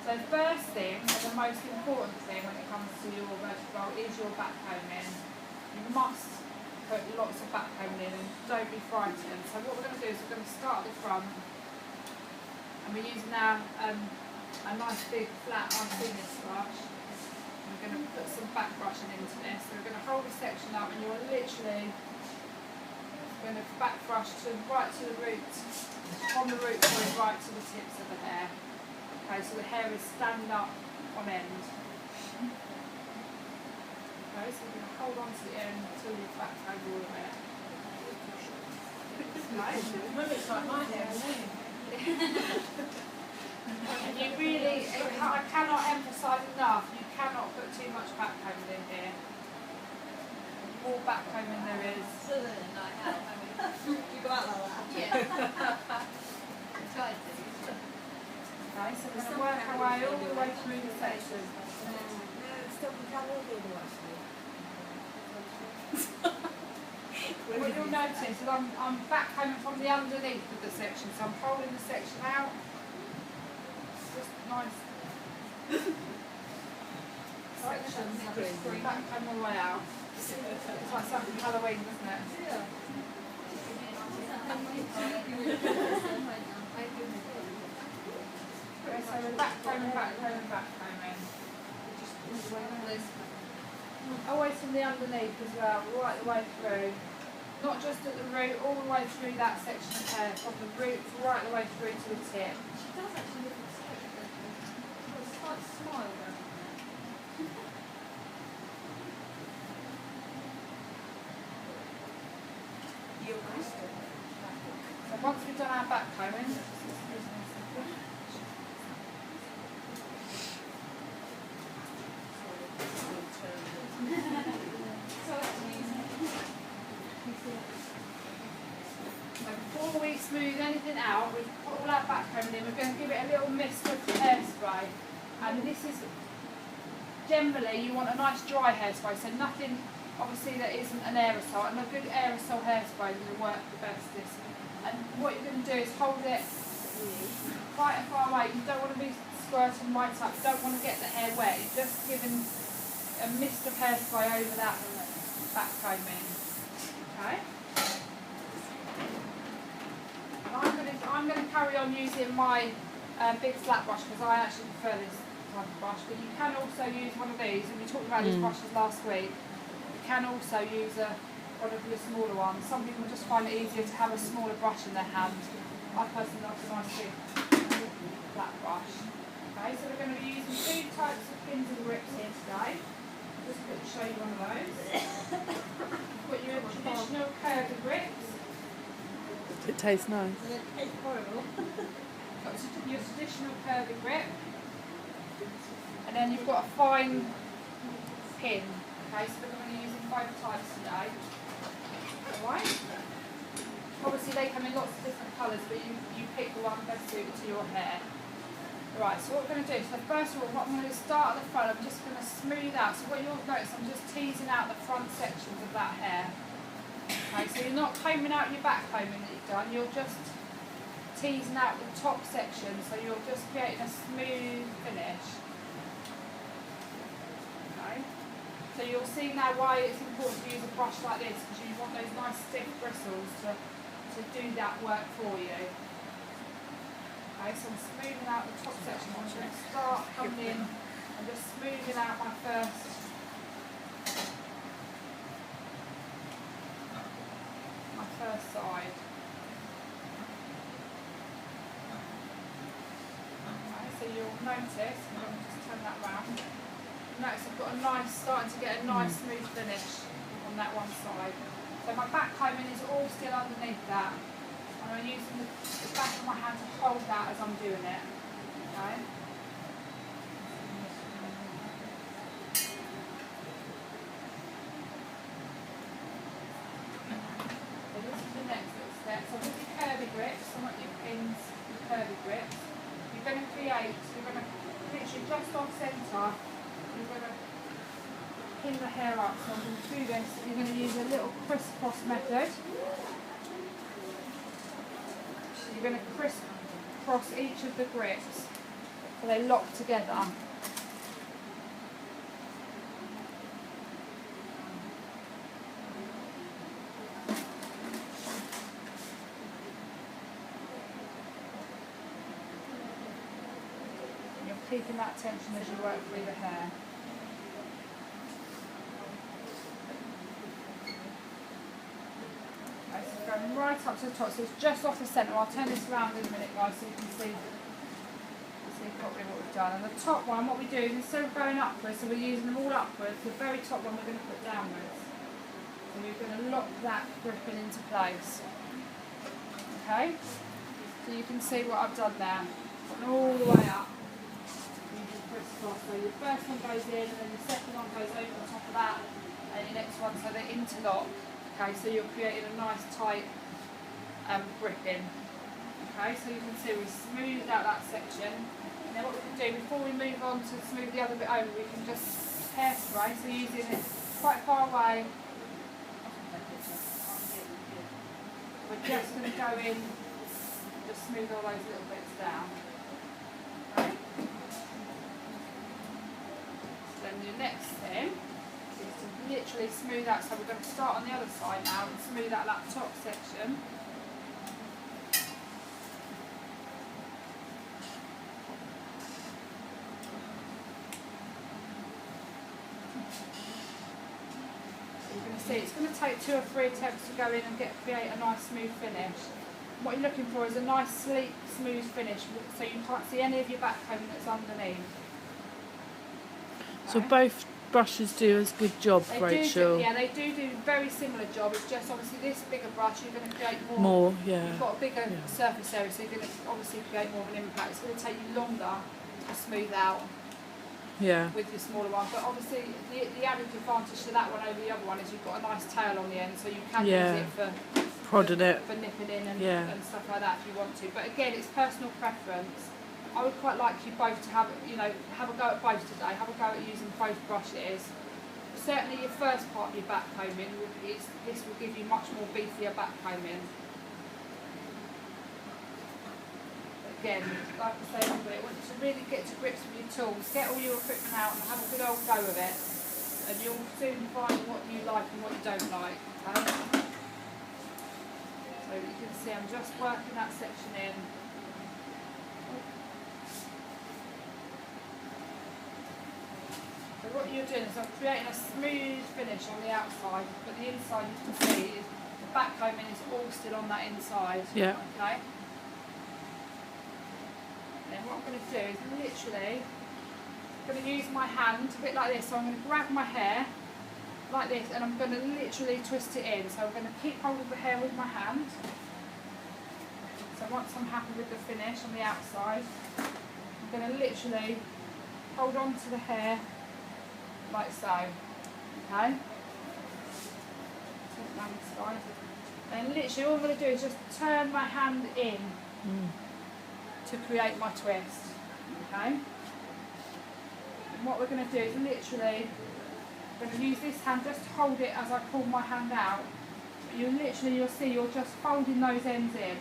So first thing, and the most important thing when it comes to your vertebral is your back combing. You must put lots of back combing in and don't be frightened. So what we're going to do is we're going to start at the front, and we're using now a nice big flat Martinez brush. We're going to put some back brushing into this. So we're going to hold a section up, and you're literally going to back brush right to the root, from the root point right to the tips of the hair. Okay, so the hair is standing up on end. Okay, so we're going to hold on to the end until your back comb all the way up. Nice. Looks like my hair. And you really, I cannot emphasise enough, you cannot put too much back combing in here. The more back combing there is. You go out like that? Yeah. Try to. Okay, so we're going to work our way all the way through the section. What you'll notice is I'm back combing from the underneath of the section, so I'm holding the section out. Just nice sections. I'm just back comb all the way out. It's like something from Halloween, isn't it? Yeah. Okay, so we're back combing, back combing, back combing. Always from the underneath as well, right the way through. Not just at the root, all the way through that section of hair, from the root right the way through to the tip. She does actually look excited. She's got a slight smile going on there. You're Kristen. So once we've done our back combing, before we smooth anything out, we've put all our back combing in, we're going to give it a little mist of hairspray. And this is, generally you want a nice dry hairspray, so nothing obviously that isn't an aerosol, and a good aerosol hairspray will work the bestest. And what you're going to do is hold it quite far away. You don't want to be squirting right up, you don't want to get the hair wet, you're just giving a mist of hairspray over that back combing. Okay? I'm going to carry on using my big flat brush because I actually prefer this type of brush, but you can also use one of these, and we talked about these brushes last week. You can also use one of your smaller ones. Some people just find it easier to have a smaller brush in their hand. I personally like a nice big flat brush. Okay, so we're going to be using two types of pins and grips here today. Just to show you one of those. You've got your traditional curvy grips. It tastes nice. It tastes horrible. Got your traditional curvy grip, and then you've got a fine pin. Okay, so we're going to be using both types today. Alright? Obviously they come in lots of different colours, but you pick the one best suited to your hair. Right, so what we're going to do, so first of all, what I'm going to start at the front, I'm just going to smooth out. So what you'll notice, I'm just teasing out the front sections of that hair. Okay, so you're not combing out your back combing that you've done, you're just teasing out the top section, so you're just creating a smooth finish. Okay, so you'll see now why it's important to use a brush like this, because you want those nice stiff bristles to do that work for you. Okay, so I'm smoothing out the top section. I'm going to start coming in and just smoothing out my first side. Okay, so you'll notice, I'm going to just turn that round. Notice I've got a nice, starting to get a nice smooth finish on that one side. So my back combing is all still underneath that. And I'm using the back of my hand to hold that as I'm doing it. Okay? So this is the next little step. So with your curvy grips, I want your pins, your curvy grips. You're going to literally just off centre, you're going to pin the hair up. So I'm going to do this, you're going to use a little crisscross method. You're going to crisscross each of the grips. So they lock together. Keeping that tension as you work through the hair. Okay, so going right up to the top, so it's just off the centre. I'll turn this around in a minute, guys, so you can see properly what we've done. And the top one, what we do is instead of going upwards, so we're using them all upwards, the very top one we're going to put downwards. So you're going to lock that gripping into place. Okay? So you can see what I've done there. Gone all the way up. So your first one goes in, and then the second one goes over the top of that, and your next one, so they interlock. Okay, so you're creating a nice tight gripping. Okay, so you can see we smoothed out that section, and then what we can do before we move on to smooth the other bit over, we can just hairspray. So using it quite far away. We're just going to go in, and just smooth all those little bits down. Okay. Then your next thing is to literally smooth out, so we're going to start on the other side now and smooth out that top section. So you're going to see it's going to take 2 or 3 attempts to go in and create a nice smooth finish. What you're looking for is a nice sleek smooth finish, so you can't see any of your backcomb that's underneath. So both brushes do a good job, Rachel. They do a very similar job. It's just obviously this bigger brush, you're going to create more. Yeah. You've got a bigger surface area, so you're going to obviously create more of an impact. It's going to take you longer to smooth out. Yeah. With the smaller one, but obviously the added advantage to that one over the other one is you've got a nice tail on the end, so you can use it for prodding it, for nipping in and stuff like that if you want to. But again, it's personal preference. I would quite like you both to have a go at both today, have a go at using both brushes. Certainly your first part of your back combing, this will give you much more beefier back combing. Again, like I say, I want you to really get to grips with your tools, get all your equipment out and have a good old go of it, and you'll soon find what you like and what you don't like. Okay? So you can see I'm just working that section in. So what you're doing is I'm creating a smooth finish on the outside, but the inside you can see is the back combing is all still on that inside. Yeah. Okay. Then what I'm going to do is literally I'm going to use my hand a bit like this. So I'm going to grab my hair like this, and I'm going to literally twist it in. So I'm going to keep hold of the hair with my hand. So once I'm happy with the finish on the outside, I'm going to literally hold on to the hair like so. Okay? And literally all I'm going to do is just turn my hand in to create my twist. Okay? And what we're going to do is literally, I'm going to use this hand just to hold it as I pull my hand out. But you'll see you're just folding those ends in.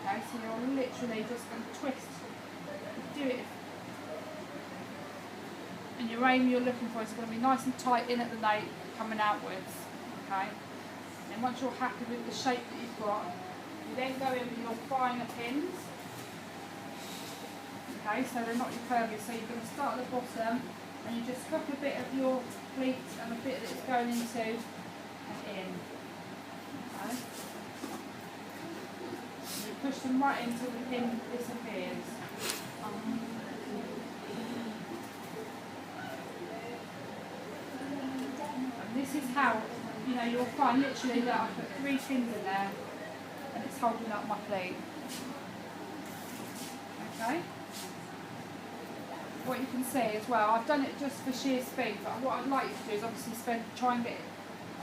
Okay, so you're literally just going to twist, do it. And your aim you're looking for is going to be nice and tight in at the nape, coming outwards. Okay? And once you're happy with the shape that you've got, you then go in with your finer pins. Okay, so they're not your curvy, so you're going to start at the bottom and you just hook a bit of your pleat and a bit that it's going into and in. Okay? And you push them right until the pin disappears. And this is how, you'll find literally that I put 3 pins in there and it's holding up my pleat. Okay? What you can see as well, I've done it just for sheer speed, but what I'd like you to do is obviously try and get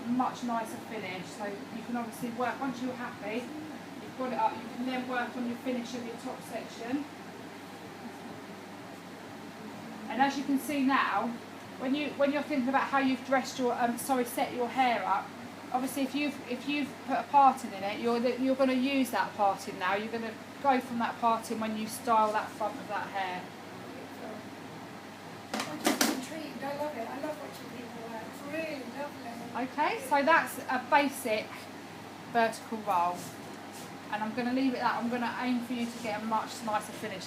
a much nicer finish. So you can obviously work, once you're happy, you've got it up, you can then work on your finish of your top section. And as you can see now, when you're thinking about how you've dressed your, set your hair up, obviously if you've put a parting in it, you're going to use that parting now. You're going to go from that parting when you style that front of that hair. I'm just intrigued. I love it. I love watching people work. It's really lovely. Okay, so that's a basic vertical roll. And I'm going to leave it at that. I'm going to aim for you to get a much nicer finish.